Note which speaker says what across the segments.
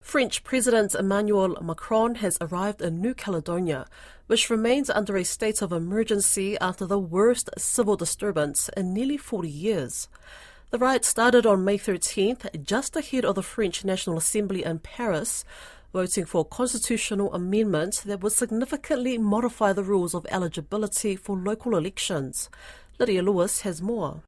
Speaker 1: French President Emmanuel Macron has arrived in New Caledonia, which remains under a state of emergency after the worst civil disturbance in nearly 40 years. The riot started on May 13th, just ahead of the French National Assembly in Paris, voting for a constitutional amendment that would significantly modify the rules of eligibility for local elections. Lydia Lewis has more.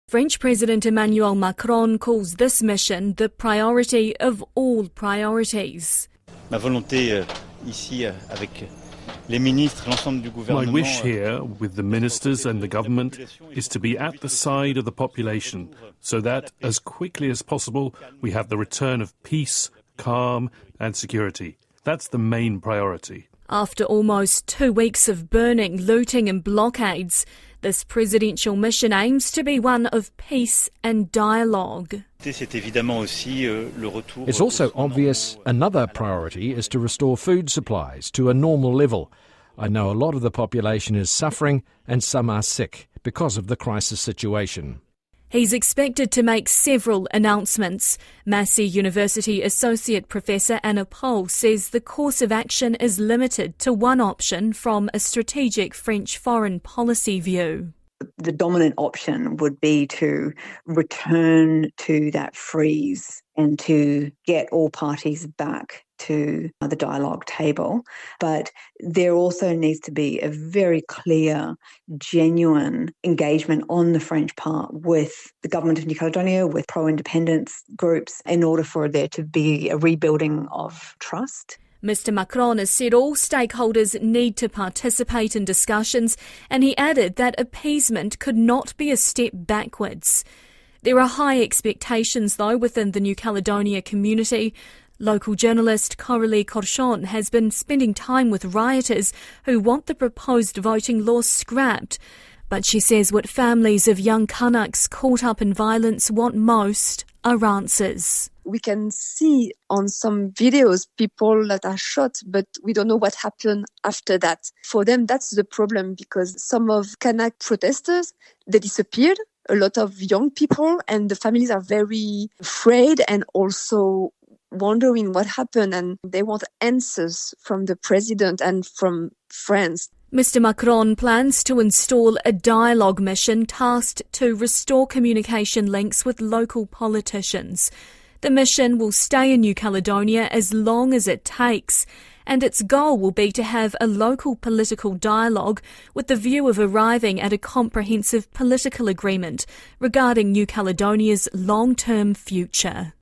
Speaker 2: French President Emmanuel Macron calls this mission the priority of all priorities.
Speaker 3: My wish here, with the ministers and the government, is to be at the side of the population so that, as quickly as possible, we have the return of peace, calm and security. That's the main priority.
Speaker 2: After almost 2 weeks of burning, looting and blockades, this presidential mission aims to be one of peace and dialogue.
Speaker 4: It's also obvious another priority is to restore food supplies to a normal level. I know a lot of the population is suffering and some are sick because of the crisis situation.
Speaker 2: He's expected to make several announcements. Massey University Associate Professor Anna Pohl says the course of action is limited to one option from a strategic French foreign policy view.
Speaker 5: The dominant option would be to return to that freeze and to get all parties back to the dialogue table. But there also needs to be a very clear, genuine engagement on the French part with the government of New Caledonia, with pro-independence groups, in order for there to be a rebuilding of trust.
Speaker 2: Mr Macron has said all stakeholders need to participate in discussions, and he added that appeasement could not be a step backwards. There are high expectations, though, within the New Caledonia community. Local journalist Coralie Corchon has been spending time with rioters who want the proposed voting law scrapped. But she says what families of young Canucks caught up in violence want most are answers.
Speaker 6: We can see on some videos people that are shot, but we don't know what happened after that. For them, that's the problem, because some of Kanak protesters, they disappeared, a lot of young people, and the families are very afraid and also wondering what happened, and they want answers from the president and from France.
Speaker 2: Mr Macron plans to install a dialogue mission tasked to restore communication links with local politicians. The mission will stay in New Caledonia as long as it takes, and its goal will be to have a local political dialogue with the view of arriving at a comprehensive political agreement regarding New Caledonia's long-term future.